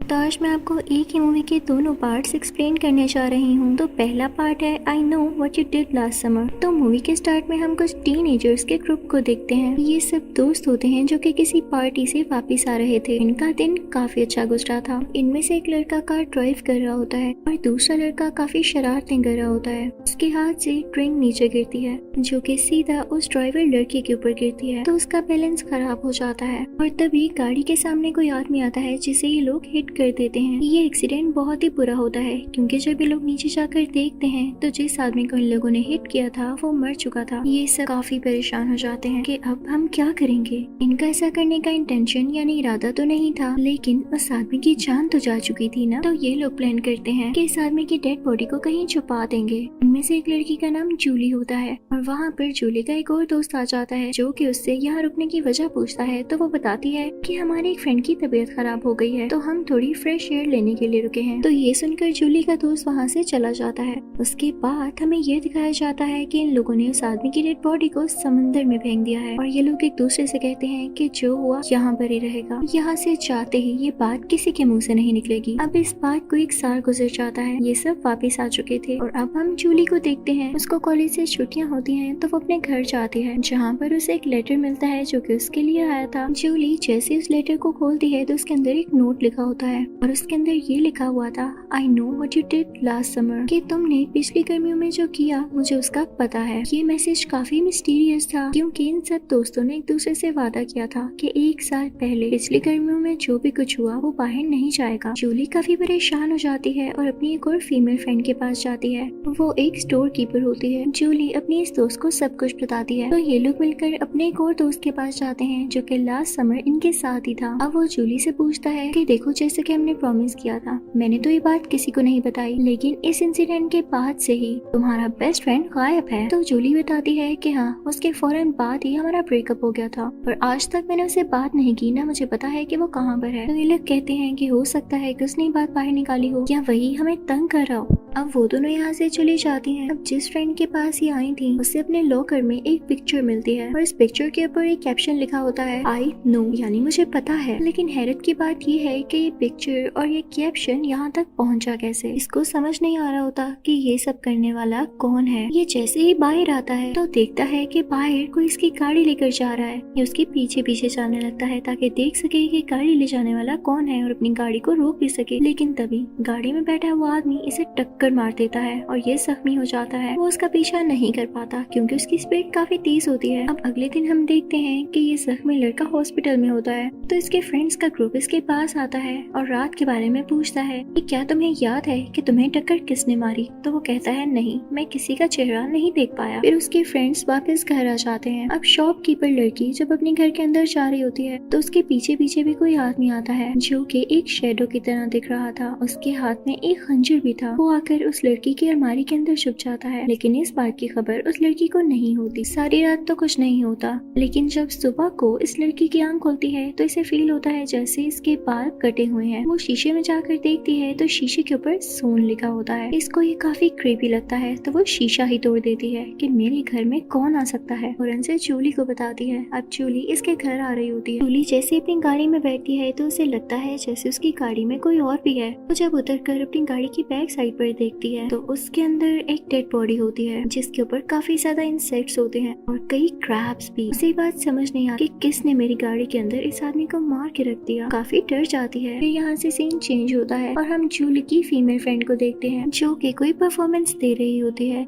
तो आज मैं आपको एक ही मूवी के दोनों पार्ट्स एक्सप्लेन करने जा रही हूँ। तो पहला पार्ट है I know what you did last summer. तो मूवी के स्टार्ट में हम कुछ टीनेजर्स के ग्रुप को देखते हैं। ये सब दोस्त होते हैं जो कि किसी पार्टी से वापस आ रहे थे। इनका दिन काफी अच्छा गुजरा था। इनमें से एक लड़का कार ड्राइव कर रहा होता है और दूसरा लड़का काफी शरारतें कर रहा होता है। उसके हाथ से ड्रिंक नीचे गिरती है जो कि सीधा उस ड्राइवर लड़के के ऊपर गिरती है, तो उसका बैलेंस खराब हो जाता है और तभी गाड़ी के सामने कोई आदमी आता है जिसे ये लोग हिट कर देते हैं। ये एक्सीडेंट बहुत ही बुरा होता है क्योंकि जब ये लोग नीचे जाकर देखते हैं तो जिस आदमी को इन लोगों ने हिट किया था वो मर चुका था। ये सब काफी परेशान हो जाते हैं कि अब हम क्या करेंगे। इनका ऐसा करने का इंटेंशन यानी इरादा तो नहीं था, लेकिन उस आदमी की जान तो जा चुकी थी ना। तो ये लोग प्लान करते हैं कि इस आदमी की डेड बॉडी को कहीं छुपा देंगे। इनमें से एक लड़की का नाम जूली होता है और वहाँ पर जूली का एक और दोस्त आ जाता है जो कि उससे यहाँ रुकने की वजह पूछता है। तो वो बताती है कि हमारे एक फ्रेंड की तबीयत खराब हो गई है तो हम थोड़ी फ्रेश एयर लेने के लिए रुके हैं। तो ये सुनकर जूली का दोस्त वहाँ से चला जाता है। उसके बाद हमें ये दिखाया जाता है कि इन लोगों ने उस आदमी की डेड बॉडी को समंदर में फेंक दिया है और ये लोग एक दूसरे से कहते हैं कि जो हुआ यहाँ पर ही रहेगा। यहाँ से जाते ही ये बात किसी के मुंह से नहीं निकलेगी। अब इस बात को 1 साल गुजर जाता है। ये सब वापिस आ चुके थे और अब हम जूली को देखते हैं। उसको कॉलेज से छुट्टियाँ होती हैं तो वो अपने घर जाती है जहाँ पर उसे एक लेटर मिलता है जो कि उसके लिए आया था। जूली जैसे उस लेटर को खोलती है तो उसके अंदर एक नोट लिखा होता है और उसके अंदर ये लिखा हुआ था I know what you did last summer, कि तुमने पिछली गर्मियों में जो किया मुझे उसका पता है। ये मैसेज काफी मिस्टीरियस था क्योंकि इन सब दोस्तों ने एक दूसरे से वादा किया था कि 1 साल पहले पिछली गर्मियों में जो भी कुछ हुआ वो बाहर नहीं जाएगा। जूली काफी परेशान हो जाती है और अपनी एक और फीमेल फ्रेंड के पास जाती है। वो एक स्टोर कीपर होती है। जूली अपनी इस दोस्त को सब कुछ बताती है। तो ये लोग मिलकर अपने एक और दोस्त के पास जाते हैं जो कि लास्ट समर इनके साथ ही था। अब वो जूली से पूछता है कि देखो जैसे कि हमने प्रॉमिस किया था, मैंने तो ये बात किसी को नहीं बताई, लेकिन इस इंसिडेंट के बाद से ही तुम्हारा बेस्ट फ्रेंड गायब है। तो जूली बताती है कि हाँ, उसके फौरन बाद ही हमारा ब्रेकअप हो गया था और आज तक मैंने उससे बात नहीं की, ना मुझे पता है कि वो कहाँ पर है। तो ये लोग कहते हैं कि हो सकता है कि उसने बात बाहर निकाली हो या वही हमें तंग कर रहा हो। अब वो दोनों यहाँ से चली जाती हैं। अब जिस फ्रेंड के पास ये आई थी उससे अपने लॉकर में एक पिक्चर मिलती है और इस पिक्चर के ऊपर एक कैप्शन लिखा होता है आई नो, यानी मुझे पता है। लेकिन हैरत की बात ये है कि ये पिक्चर और ये कैप्शन यहाँ तक पहुँचा कैसे। इसको समझ नहीं आ रहा होता कि ये सब करने वाला कौन है। ये जैसे ही बाहर आता है तो देखता है कि बाहर कोई इसकी गाड़ी लेकर जा रहा है। ये उसके पीछे पीछे जाने लगता है ताकि देख सके कि गाड़ी ले जाने वाला कौन है और अपनी गाड़ी को रोक भी सके। लेकिन तभी गाड़ी में बैठा वो आदमी इसे टक्कर मार देता है और ये जख्मी हो जाता है। वो उसका पीछा नहीं कर पाता क्योंकि उसकी स्पीड काफी तेज होती है। अब अगले दिन हम देखते हैं कि ये जख्मी लड़का हॉस्पिटल में होता है। तो इसके फ्रेंड्स का ग्रुप इसके पास आता है और रात के बारे में पूछता है कि क्या तुम्हें याद है कि तुम्हें टक्कर किसने मारी। तो वो कहता है नहीं, मैं किसी का चेहरा नहीं देख पाया। फिर उसके फ्रेंड्स वापस घर आ जाते हैं। अब शॉपकीपर लड़की जब अपने घर के अंदर जा रही होती है तो उसके पीछे पीछे भी कोई आदमी आता है जो कि एक शेडो की तरह दिख रहा था। उसके हाथ में एक खंजर भी था। वो आकर उस लड़की की अलमारी के अंदर छुप जाता है, लेकिन इस बात की खबर उस लड़की को नहीं होती। सारी रात तो कुछ नहीं होता, लेकिन जब सुबह को इस लड़की की आंख खुलती है तो इसे फील होता है जैसे इसके बाल कटे हुए हैं। वो शीशे में जाकर देखती है तो शीशे के ऊपर सोन लिखा होता है। इसको ये काफी क्रीपी लगता है तो वो शीशा ही तोड़ देती है कि मेरे घर में कौन आ सकता है और उनसे जूली को बताती है। अब जूली इसके घर आ रही होती है। जूली जैसे अपनी गाड़ी में बैठती है तो उसे लगता है जैसे उसकी गाड़ी में कोई और भी है। वो जब उतर कर अपनी गाड़ी की बैक साइड पर देखती है तो उसके अंदर एक डेड बॉडी होती है जिसके ऊपर काफी ज्यादा इंसेक्ट्स होते हैं और कई क्रैब्स भी। उसे बात समझ नहीं आती कि किसने मेरी गाड़ी के अंदर इस आदमी को मार के रख दिया। काफी डर जाती है। फिर यहाँ से सीन चेंज होता है और हम जूली की फीमेल फ्रेंड को देखते हैं जो कि कोई परफॉर्मेंस दे रही होती है।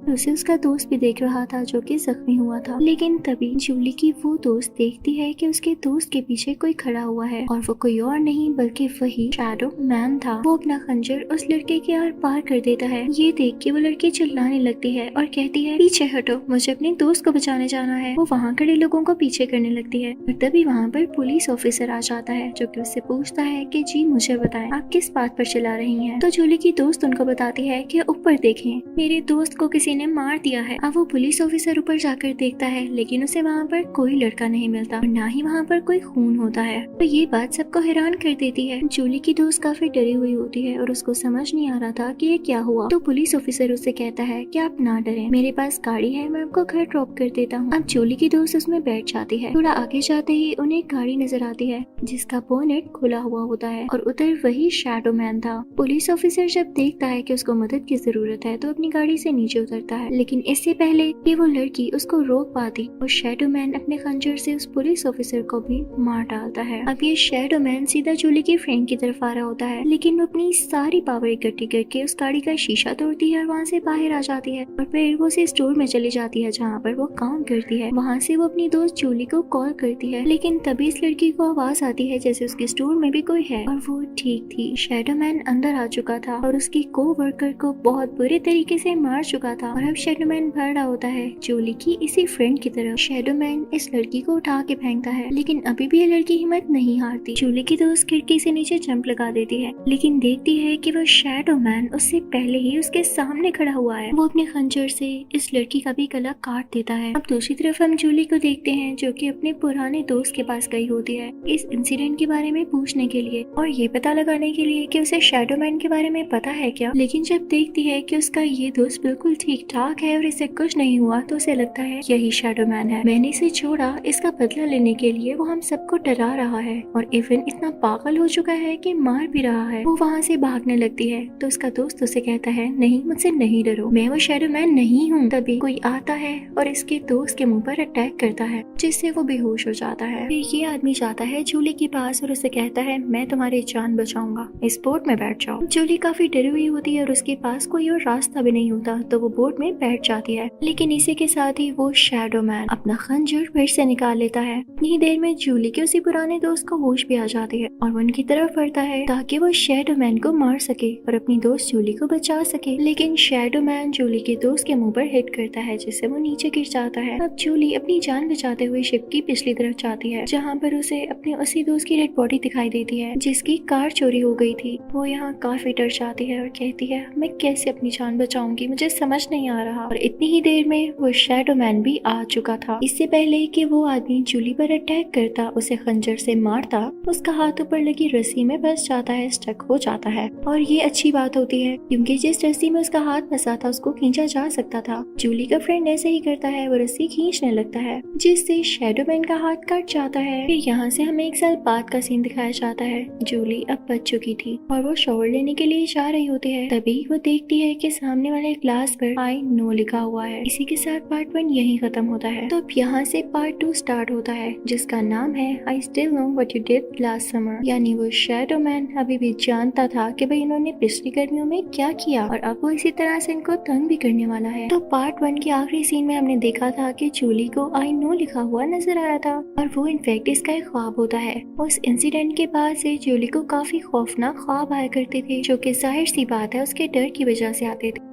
उसे उसका दोस्त भी देख रहा था जो कि जख्मी हुआ था। लेकिन तभी जूली की वो दोस्त देखती है कि उसके दोस्त के पीछे कोई खड़ा हुआ है और वो कोई और नहीं बल्कि वही शैडो मैन था। वो अपना खंजर उस लड़के के आर पार कर देता है। ये देख के वो लड़की चिल्लाने लगती है और कहती है पीछे हटो, मुझे अपने दोस्त को बचाने जाना है। वो वहाँ खड़े लोगों को पीछे करने लगती है और तभी वहाँ पर पुलिस ऑफिसर आ जाता है जो कि उससे पूछता है कि जी मुझे बताएं आप किस बात पर चिल्ला रही हैं। तो जूली की दोस्त उनको बताती है कि ऊपर देखें, मेरे दोस्त को किसी ने मार दिया है। अब वो पुलिस ऑफिसर ऊपर जाकर देखता है लेकिन उसे वहाँ पर कोई लड़का नहीं मिलता और ना ही वहाँ पर कोई खून होता है। तो ये बात सबको हैरान कर देती है। जूली की दोस्त काफी डरी हुई होती है और उसको समझ नहीं आ रहा था कि ये क्या हुआ। तो पुलिस ऑफिसर उससे कहता है कि आप ना डरें, मेरे पास गाड़ी है, मैं आपको घर ड्रॉप कर देता हूँ। अब जूली की दोस्त उसमें बैठ जाती है। थोड़ा आगे जाते ही उन्हें एक गाड़ी नजर आती है जिसका बोनेट खुला हुआ होता है और उधर वही शैडो मैन था। पुलिस ऑफिसर जब देखता है कि उसको मदद की जरूरत है तो अपनी गाड़ी से नीचे उतरता है, लेकिन इससे पहले कि वो लड़की उसको रोक पाती और शैडो मैन अपने खंजर से उस पुलिस ऑफिसर को भी मार डालता है। अब ये शैडो मैन सीधा जूली की फ्रेंड की तरफ आ रहा होता है, लेकिन वो अपनी सारी पावर इकट्ठी करके उस गाड़ी का शीशा तोड़ती है और वहाँ से बाहर आ जाती है और फिर वो उसी स्टोर में चली जाती है जहाँ पर वो काम करती है। वहाँ से वो अपनी दोस्त जूली को कॉल करती है, लेकिन तभी इस लड़की को आवाज आती है जैसे उसके स्टोर में भी कोई है और वो ठीक थी। शैडो मैन अंदर आ चुका था और उसकी को वर्कर को बहुत बुरे तरीके से मार चुका था और अब शैडो मैन भाग रहा होता है जूली की इसी फ्रेंड की तरफ। शैडो मैन इस लड़की को उठा के फेंकता है, लेकिन अभी भी ये लड़की हिम्मत नहीं हारती। जूली की दोस्त खिड़की से नीचे जंप लगा देती है, लेकिन देखती है कि वो शैडो मैन उससे पहले ही उसके सामने खड़ा हुआ है। वो अपने खंजर से इस लड़की का भी गला काट देता है। अब दूसरी तरफ हम जूली को देखते हैं जो कि अपने पुराने दोस्त के पास गई होती है इस इंसिडेंट के बारे में पूछने के लिए और ये पता लगाने के लिए कि उसे शैडो मैन के बारे में पता है क्या। लेकिन जब देखती है कि उसका ये दोस्त बिल्कुल ठीक ठाक है और इसे कुछ नहीं हुआ तो उसे लगता है यही शैडो मैन है। मैंने इसे छोड़ा इसका बदला लेने के लिए, वो हम सबको डरा रहा है और इवन इतना पागल हो चुका है कि मार भी रहा है। वो वहाँ से भागने लगती है तो उसका दोस्त उसे कहता है नहीं, मुझसे नहीं डरो, मैं वो शैडो मैन नहीं हूँ। तभी कोई आता है और इसके दोस्त के मुंह पर अटैक करता है जिससे वो बेहोश हो जाता है। फिर ये आदमी जाता है जूली के पास और उसे कहता है मैं तुम्हारी जान बचाऊंगा, इस बोट में बैठ जाओ। जूली काफी डरी हुई होती है और उसके पास कोई और रास्ता भी नहीं होता तो वो बोट में बैठ जाती है, लेकिन इसी के साथ ही वो शैडो मैन अपना खंजर फिर से निकाल लेता है। इतनी देर में जूली के उसी पुराने दोस्त को होश भी आ जाती है और वो उनकी तरफ बढ़ता है ताकि वो शैडो मैन को मार सके और अपनी दोस्त जूली को बचा सके। लेकिन शैडो मैन जूली के दोस्त के मुंह पर हिट करता है जिससे वो नीचे गिर जाता है। अब जूली अपनी जान बचाते हुए शिप की पिछली तरफ जाती है जहाँ पर उसे अपने उसी दोस्त की डेड बॉडी दिखाई देती है जिसकी कार चोरी हो गई थी। वो यहाँ काफी डर जाती है और कहती है मैं कैसे अपनी जान बचाऊंगी, मुझे समझ नहीं आ रहा। और इतनी ही देर में वो शैडो मैन भी आ चुका था। इससे पहले कि वो आदमी जूली पर अटैक करता, उसे खंजर से मारता, उसका हाथ ऊपर लगी रस्सी में फंस जाता है, स्टक हो जाता है। और ये अच्छी बात होती है क्योंकि जिस रस्सी में उसका हाथ फंसा था उसको खींचा जा सकता था। जूली का फ्रेंड ऐसे ही करता है, वो रस्सी खींचने लगता है जिससे शैडो मैन का हाथ कट जाता है। फिर यहाँ से हमें 1 साल बाद का सीन दिखाया जाता है। जूली अब बच चुकी थी और वो शॉवर लेने के लिए जा रही होती है। तभी वो देखती है कि सामने वाले ग्लास पर आई नो लिखा हुआ है। इसी के साथ पार्ट 1 यही खत्म होता है। तो अब यहाँ से पार्ट 2 स्टार्ट होता है जिसका नाम है I still know what you did last summer. यानी वो शैडो मैन अभी भी जानता था कि भाई इन्होंने पिछली गर्मियों में क्या किया और अब वो इसी तरह से इनको तंग भी करने वाला है। तो पार्ट 1 के आखिरी सीन में हमने देखा था कि जूली को आई नो लिखा हुआ नजर आया था और वो इनफैक्ट इसका एक ख्वाब होता है। उस इंसिडेंट के बाद से जूली को काफी खौफनाक ख्वाब आया करते थे जो कि जाहिर सी बात है उसके डर की वजह से आते थे।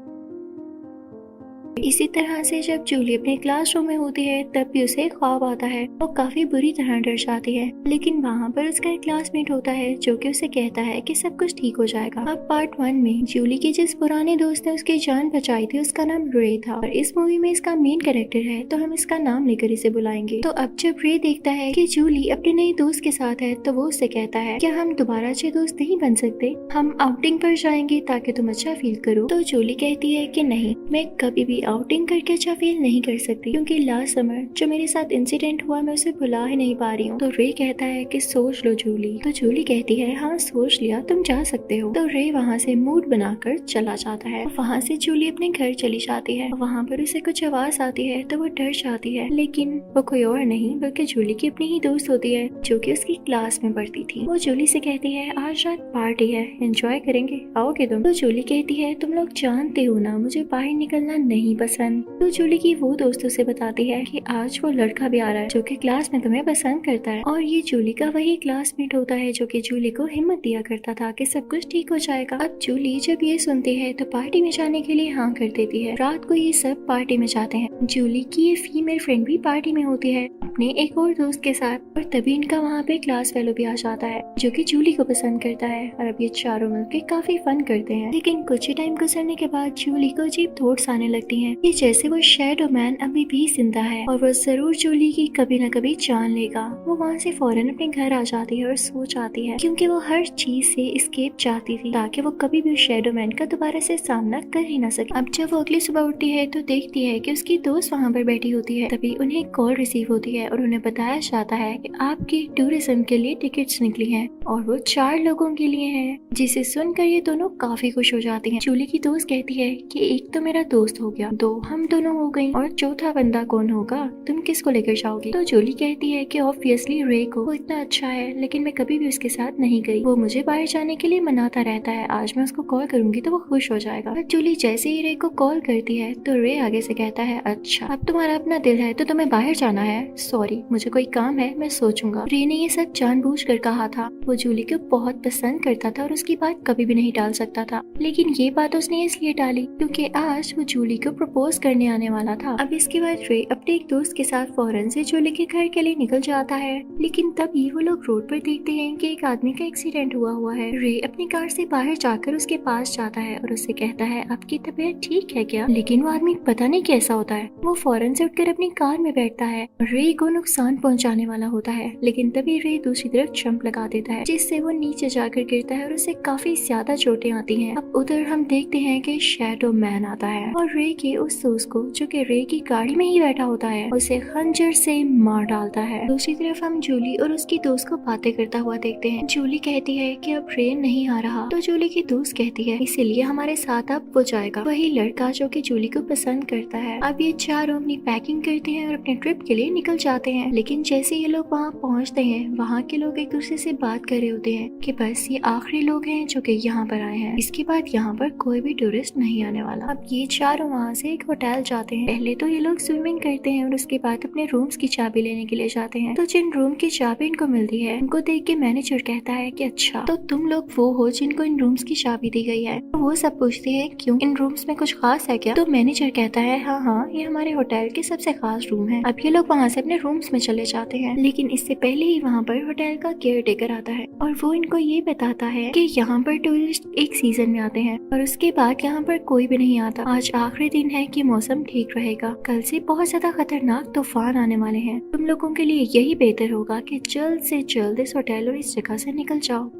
इसी तरह से जब जूली अपने क्लासरूम में होती है तब भी उसे ख्वाब आता है। वो काफी बुरी तरह डर जाती है, लेकिन वहाँ पर उसका एक क्लासमेट होता है जो कि उसे कहता है कि सब कुछ ठीक हो जाएगा। अब पार्ट 1 में जूली के जिस पुराने दोस्त ने उसकी जान बचाई थी उसका नाम रे था और इस मूवी में इसका मेन कैरेक्टर है तो हम इसका नाम लेकर इसे बुलाएंगे। तो अब जब रे देखता है कि जूली अपने नए दोस्त के साथ है तो वो उससे कहता है क्या हम दोबारा अच्छे दोस्त नहीं बन सकते, हम आउटिंग पर जाएंगे ताकि तुम अच्छा फील करो। तो जूली कहती है कि नहीं, मैं कभी भी आउटिंग करके अच्छा फील नहीं कर सकती क्योंकि लास्ट समर जो मेरे साथ इंसिडेंट हुआ मैं उसे भुला ही नहीं पा रही हूँ। तो रे कहता है कि सोच लो जूली। तो जूली कहती है हाँ सोच लिया, तुम जा सकते हो। तो रे वहाँ से मूड बनाकर चला जाता है। वहाँ से जूली अपने घर चली जाती है। वहाँ पर उसे कुछ आवाज आती है तो वो डर जाती है, लेकिन वो कोई और नहीं बल्कि जूली की अपनी ही दोस्त होती है जो कि उसकी क्लास में पढ़ती थी। वो जूली से कहती है आज रात पार्टी है, एंजॉय करेंगे, आओगे तुम? तो जूली कहती है तुम लोग जानते हो ना मुझे बाहर निकलना नहीं पसंद। तो जूली की वो दोस्त उसे बताती है कि आज वो लड़का भी आ रहा है जो कि क्लास में तुम्हें पसंद करता है और ये जूली का वही क्लासमेट होता है जो कि जूली को हिम्मत दिया करता था कि सब कुछ ठीक हो जाएगा। अब जूली जब ये सुनती है तो पार्टी में जाने के लिए हाँ कर देती है। रात को ये सब पार्टी में जाते हैं। जूली की ये फीमेल फ्रेंड भी पार्टी में होती है अपने एक और दोस्त के साथ और तभी इनका वहाँ पे क्लास फेलो भी आ जाता है जो कि जूली को पसंद करता है और अब ये चारों मिलकर काफी फन करते हैं। लेकिन कुछ ही टाइम गुजरने के बाद जूली को अजीब थॉट्स आने लगती हैं हैं कि जैसे वो शैडो मैन अभी भी जिंदा है और वो जरूर जूली की कभी न कभी जान लेगा। वो वहाँ से फौरन अपने घर आ जाती है और सो जाती है क्योंकि वो हर चीज से एस्केप चाहती थी ताकि वो कभी भी शैडो मैन का दोबारा से सामना कर ही ना सके। अब जब वो अगली सुबह उठती है तो देखती है कि उसकी दोस्त वहाँ पर बैठी होती है। तभी उन्हें कॉल रिसीव होती है और उन्हें बताया जाता है कि आपकी टूरिज्म के लिए टिकट्स निकली हैं और वो 4 लोगों के लिए हैं। जिसे सुनकर ये दोनों काफी खुश हो जाती हैं। जूली की दोस्त कहती है कि एक तो मेरा दोस्त हो गया, 2 हम दोनों हो गई और चौथा बंदा कौन होगा, तुम किसको लेकर जाओगी। तो जूली कहती है कि ऑब्वियसली रे को, वो इतना अच्छा है लेकिन मैं कभी भी उसके साथ नहीं गई। वो मुझे बाहर जाने के लिए मनाता रहता है, आज मैं उसको कॉल करूंगी तो वो खुश हो जाएगा। जूली जैसे ही रे को कॉल करती है तो रे आगे से कहता है अच्छा अब तुम्हारा अपना दिल है तो तुम्हें बाहर जाना है, सॉरी मुझे कोई काम है, मैं सोचूंगा। रे ने ये सब जानबूझकर कहा था। वो जूली को बहुत पसंद करता था और उसकी बात कभी भी नहीं टाल सकता था, लेकिन ये बात उसने इसलिए टाली क्योंकि आज वो जूली को प्रपोज करने आने वाला था। अब इसके बाद रे अपने एक दोस्त के साथ फौरन से जूली के घर के लिए निकल जाता है, लेकिन तभी वो लोग रोड पर देखते हैं कि एक आदमी का एक्सीडेंट हुआ है। रे अपनी कार से बाहर जाकर उसके पास जाता है और उससे कहता है आपकी तबीयत ठीक है क्या, लेकिन वो आदमी पता नहीं कैसा होता है। वो फौरन से उठकर अपनी कार में बैठता है। रे को नुकसान पहुंचाने वाला होता है, लेकिन तभी रे दूसरी तरफ जंप लगा देता है जिससे वो नीचे जाकर गिरता है और उसे काफी ज्यादा चोटें आती हैं। अब उधर हम देखते हैं कि शैडो मैन आता है और रे के उस दोस्त को जो कि रे की गाड़ी में ही बैठा होता है उसे खंजर से मार डालता है। दूसरी तरफ हम जूली और उसकी दोस्त को बातें करता हुआ देखते हैं। जूली कहती है कि अब रे नहीं आ रहा तो जूली की दोस्त कहती है इसीलिए हमारे साथ अब वो जाएगा, वही लड़का जो कि जूली को पसंद करता है। अब ये चारों अपनी पैकिंग करते हैं और अपने ट्रिप के लिए निकल जाते हैं, लेकिन जैसे ये लोग वहाँ पहुँचते हैं वहाँ के लोग एक दूसरे से बात कर रहे होते हैं कि बस ये आखिरी लोग हैं जो कि यहाँ पर आए हैं, इसके बाद यहाँ पर कोई भी टूरिस्ट नहीं आने वाला। अब ये चारों वहाँ से एक होटल जाते हैं। पहले तो ये लोग स्विमिंग करते हैं और उसके बाद अपने रूम्स की चाबी लेने के लिए जाते हैं। तो जिन रूम की चाबी इनको मिलती है उनको देख के मैनेजर कहता है कि अच्छा तो तुम लोग वो हो जिनको इन रूम्स की चाबी दी गई है। तो वो सब पूछते हैं क्यों, इन रूम्स में कुछ खास है क्या। तो मैनेजर कहता है हाँ ये हमारे होटल के सबसे खास रूम है। अब ये लोग वहाँ से अपने रूम्स में चले जाते हैं, लेकिन इससे पहले ही वहाँ पर होटल का केयर टेकर आता है और वो इनको ये बताता है कि यहाँ पर टूरिस्ट एक सीजन में आते हैं और उसके बाद यहाँ पर कोई भी नहीं आता। आज आखिरी दिन है कि मौसम ठीक रहेगा, कल से बहुत ज्यादा खतरनाक तूफान आने वाले हैं, तुम लोगों के लिए यही बेहतर होगा कि जल्द से जल्द इस होटल और इस जगह से निकल जाओ।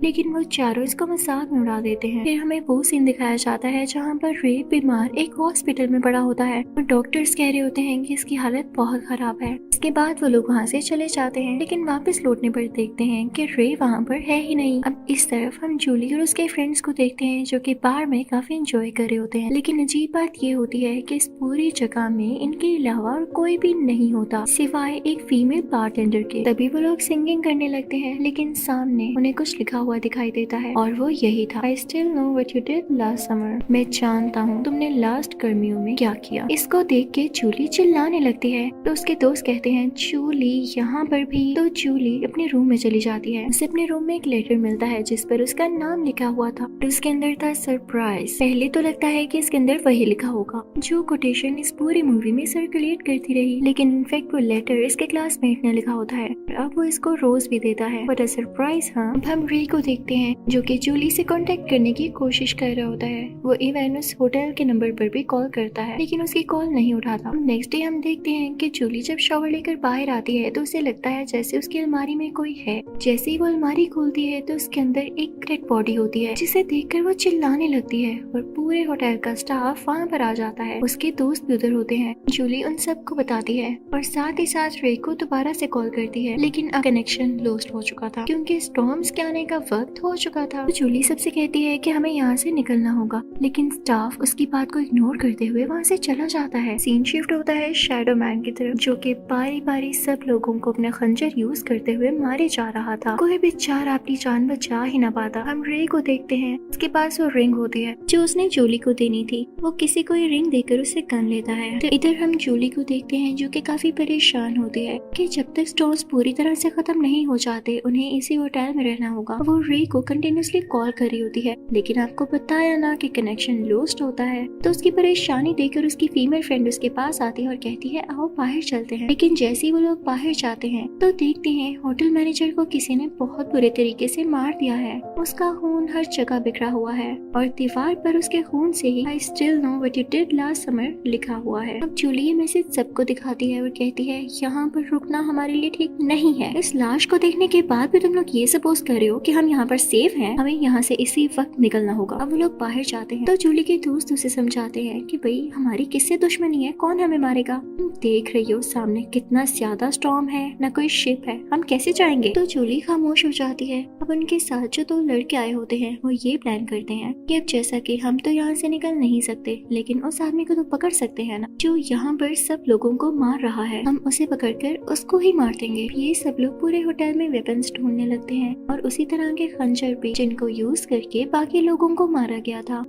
लेकिन वो चारों इसको मजाक में उड़ा देते हैं। फिर हमें वो सीन दिखाया जाता है जहाँ पर रे बीमार एक हॉस्पिटल में पड़ा होता है और डॉक्टर्स कह रहे होते हैं कि इसकी हालत बहुत खराब है। इसके बाद वो लोग वहाँ से चले जाते हैं, लेकिन वापस लौटने पर देखते हैं कि रे वहाँ पर है ही नहीं। अब इस तरफ हम जूली और उसके फ्रेंड्स को देखते हैं जो कि बार में काफी एंजॉय कर रहे होते हैं, लेकिन अजीब बात ये होती है कि इस पूरी जगह में इनके अलावा और कोई भी नहीं होता सिवाय एक फीमेल बारटेंडर के। तभी वो लोग सिंगिंग करने लगते हैं, लेकिन सामने उन्हें कुछ लिखा हुआ दिखाई देता है और वो यही था, I still know what you did last summer। मैं जानता हूँ तुमने लास्ट गर्मियों में क्या किया। इसको देख के जूली चिल्लाने लगती है तो उसके दोस्त कहते हैं जूली यहाँ पर भी। तो जूली अपने रूम में चली जाती है। उसे अपने रूम में एक लेटर मिलता है जिस पर उसका नाम लिखा हुआ था और उसके अंदर था सरप्राइज। पहले तो लगता है कि इसके अंदर वही लिखा होगा जो कोटेशन इस पूरी मूवी में सर्कुलेट करती रही, लेकिन इनफैक्ट वो लेटर इसके क्लासमेट ने लिखा होता है। अब वो इसको रोज भी देता है। बट सरप्राइज हाँ, अब हम रे को देखते हैं जो कि जूली से कांटेक्ट करने की कोशिश कर रहा होता है। वो इवन उस होटल के नंबर पर भी कॉल करता है, लेकिन उसकी कॉल नहीं उठाता। नेक्स्ट डे हम देखते हैं कि जूली जब शावर लेकर बाहर आती है तो उसे लगता है जैसे उसकी अलमारी में कोई है। जैसे ही वो अलमारी खोलती है तो उसके अंदर एक डेड बॉडी होती है, जिसे देखकर वो चिल्लाने लगती है और पूरे होटल का स्टाफ वहाँ पर आ जाता है। उसके दोस्त भी उधर होते हैं। जूली उन सबको बताती है और साथ ही साथ रे को दोबारा से कॉल करती है, लेकिन कनेक्शन लॉस्ट हो चुका था क्योंकि स्टॉर्म्स के आने का वक्त हो चुका था। तो जूली सबसे कहती है कि हमें यहाँ से निकलना होगा, लेकिन स्टाफ उसकी बात को इग्नोर करते हुए वहाँ से चला जाता है। सीन शिफ्ट होता है शैडो मैन की तरफ जो कि बारी बारी सब लोगों को अपना खंजर यूज करते हुए मारे जा रहा था। कोई भी बेचारा अपनी जान बचा ही ना पाता। हम रे को देखते हैं, उसके पास वो रिंग होती है जो उसने जूली को देनी थी। वो किसी को रिंग देकर उसे गन लेता है। तो इधर हम जूली को देखते हैं जो कि काफी परेशान होती है कि जब तक स्टॉर्म्स पूरी तरह से खत्म नहीं हो जाते उन्हें इसी होटल में रहना होगा। वो रे को कंटिन्यूसली कॉल कर रही होती है, लेकिन आपको बताया ना कि कनेक्शन लॉस्ट होता है। तो उसकी परेशानी देखकर उसकी फीमेल फ्रेंड उसके पास आती है और कहती है आओ बाहर चलते हैं। लेकिन जैसे ही वो लोग बाहर जाते हैं तो देखते हैं होटल मैनेजर को किसी ने बहुत बुरे तरीके से मार दिया है। उसका खून हर जगह बिखरा हुआ है और दीवार पर उसके खून से ही I still know what you did last summer लिखा हुआ है। अब जूली ये मैसेज सबको दिखाती है और कहती है यहाँ पर रुकना हमारे लिए ठीक नहीं है। इस लाश को देखने के बाद भी तुम लोग ये सपोज कर रहे हो कि हम यहाँ पर सेफ हैं, हमें यहाँ से इसी वक्त निकलना होगा। अब वो लोग बाहर जाते हैं तो जूली के दोस्त उसे समझाते हैं कि भाई हमारी किससे दुश्मनी है, कौन हमें मारेगा। तुम देख रही हो सामने कितना ज्यादा स्टॉर्म है, न कोई शिप है, हम कैसे जाएंगे। तो जूली खामोश हो जाती है। अब उनके साथ जो दो लड़के आए होते हैं वो ये प्लान करते हैं कि अब जैसा कि हम तो यहाँ से निकल नहीं सकते, लेकिन उस आदमी को तो पकड़ सकते हैं ना जो यहाँ पर सब लोगों को मार रहा है, हम उसे पकड़कर उसको ही मार देंगे। ये सब लोग पूरे होटल में वेपन्स ढूंढने लगते हैं और उसी तरह के खंजर भी जिनको यूज करके बाकी लोगों को मारा गया था।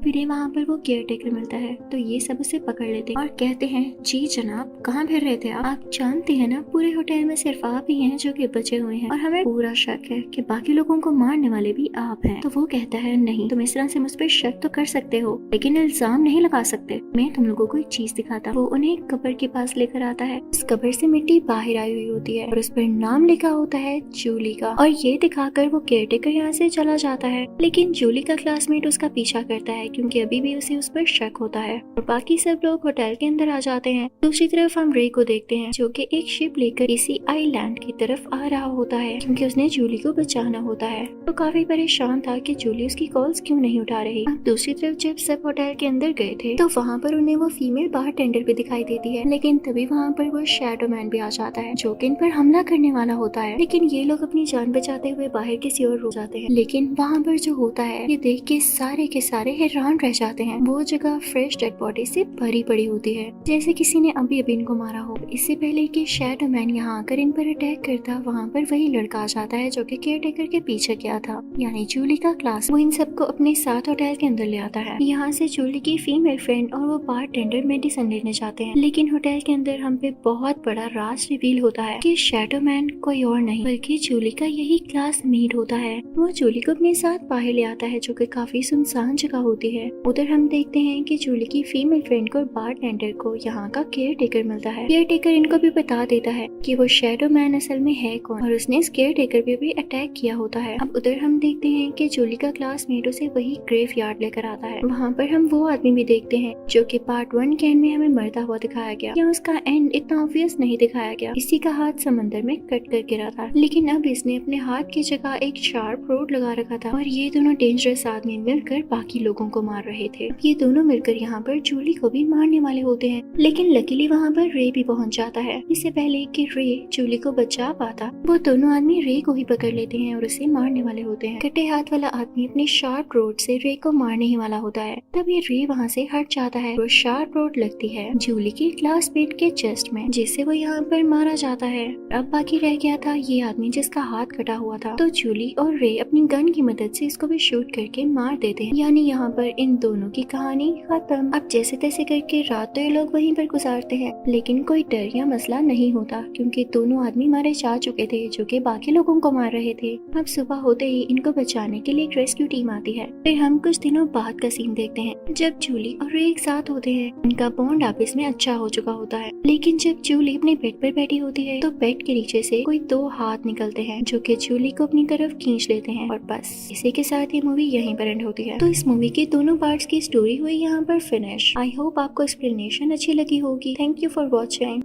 फिर वहाँ पर वो केयर टेकर मिलता है तो ये सब उसे पकड़ लेते हैं और कहते हैं जी जनाब कहाँ फिर रहे थे आप जानते हैं ना पूरे होटल में सिर्फ आप ही हैं जो कि बचे हुए हैं और हमें पूरा शक है कि बाकी लोगों को मारने वाले भी आप हैं। तो वो कहता है नहीं, तुम इस तरह से मुझ पर शक तो कर सकते हो लेकिन इल्जाम नहीं लगा सकते। मैं तुम लोगों को एक चीज दिखाता। वो उन्हें कब्र के पास लेकर आता है। उस कब्र से मिट्टी बाहर आई हुई होती है और उस पर नाम लिखा होता है जूली का, और ये दिखाकर वो केयर टेकर यहाँ से चला जाता है। लेकिन जूली का क्लासमेट उसका पीछा करता है क्योंकि अभी भी उसे उस पर शक होता है और बाकी सब लोग होटल के अंदर आ जाते हैं। दूसरी तरफ हम रे को देखते हैं जो कि एक शिप लेकर इसी आइलैंड की तरफ आ रहा होता है क्योंकि उसने जूली को बचाना होता है। तो काफी परेशान था कि जूली उसकी कॉल्स क्यों नहीं उठा रही। अब दूसरी तरफ जब सब होटल के अंदर गए थे तो वहाँ पर उन्हें वो फीमेल बार टेंडर भी दिखाई देती है, लेकिन तभी वहाँ पर वो शैडो मैन भी आ जाता है जो कि इन पर हमला करने वाला होता है। लेकिन ये लोग अपनी जान बचाते हुए बाहर किसी और रुक जाते हैं। लेकिन वहाँ पर जो होता है ये देख के सारे हैरान रह जाते हैं। वो जगह फ्रेश डेड बॉडी से भरी पड़ी होती है जैसे किसी ने अभी अभी इनको मारा हो। इससे पहले कि शैडो मैन यहाँ आकर इन पर अटैक करता, वहाँ पर वही लड़का आ जाता है जो कि केयर टेकर के पीछे गया था, यानी जूली का क्लास। वो इन सबको अपने साथ होटल के अंदर ले आता है। यहाँ से जूली की फीमेल फ्रेंड और वो बार टेंडर मेडिसिन लेने जाते हैं। लेकिन होटल के अंदर हम पे बहुत बड़ा राज रिवील होता है कि शैडो मैन कोई और नहीं बल्कि जूली का यही क्लासमेट होता है। वो जूली को अपने साथ बाहर ले आता है जो कि काफी सुनसान जगह होती है। उधर हम देखते हैं कि जूली की फीमेल फ्रेंड को और बार टेंडर को यहाँ का केयर टेकर मिलता है। केयर टेकर इनको भी बता देता है कि वो शैडो मैन असल में है कौन और उसने इस केयर टेकर पे भी अटैक किया होता है। अब उधर हम देखते हैं कि जूली का क्लासमेट उसे वही ग्रेव यार्ड लेकर आता है। वहाँ पर हम वो आदमी भी देखते हैं जो कि पार्ट 1 के एंड में हमें मरता हुआ दिखाया गया। या उसका एंड इतना ऑब्वियस नहीं दिखाया गया। इसी का हाथ समंदर में कट कर गिरा था, लेकिन अब इसने अपने हाथ की जगह एक शार्प रोड लगा रखा था और ये दोनों डेंजरस आदमी मिलकर बाकी लोगों को मार रहे थे। ये दोनों मिलकर यहाँ पर जूली को भी मारने वाले होते हैं, लेकिन लकीली वहाँ पर रे भी पहुँच जाता है। इससे पहले कि रे जूली को बचा पाता, वो दोनों आदमी रे को ही पकड़ लेते हैं और उसे मारने वाले होते हैं। कटे हाथ वाला आदमी अपनी शार्प रोड से रे को मारने ही वाला होता है। तब ये रे वहाँ से हट जाता है और शार्प रोड लगती है जूली की क्लासमेट के चेस्ट में, जिससे वो यहाँ पर मारा जाता है। अब बाकी रह गया था ये आदमी जिसका हाथ कटा हुआ था। तो जूली और रे अपनी गन की मदद से इसको भी शूट करके मार देते हैं, यानी यहाँ पर इन दोनों की कहानी खत्म। अब जैसे तैसे करके रात तो ये लोग वहीं पर गुजारते हैं, लेकिन कोई डर या मसला नहीं होता क्योंकि दोनों आदमी मारे जा चुके थे जो कि बाकी लोगों को मार रहे थे। अब सुबह होते ही इनको बचाने के लिए एक रेस्क्यू टीम आती है। फिर हम कुछ दिनों बाद का सीन देखते हैं जब जूली और रे एक साथ होते हैं। उनका बॉन्ड आपस में अच्छा हो चुका होता है, लेकिन जब जूली अपने बेड पर बैठी होती है तो बेड के नीचे से कोई 2 हाथ निकलते हैं जो कि जूली को अपनी तरफ खींच लेते हैं। और बस इसी के साथ ये मूवी यहीं पर एंड होती है। तो इस मूवी के दोनों पार्ट्स की स्टोरी हुई यहाँ पर फिनिश। आई होप आपको एक्सप्लेनेशन अच्छी लगी होगी। Thank you for watching.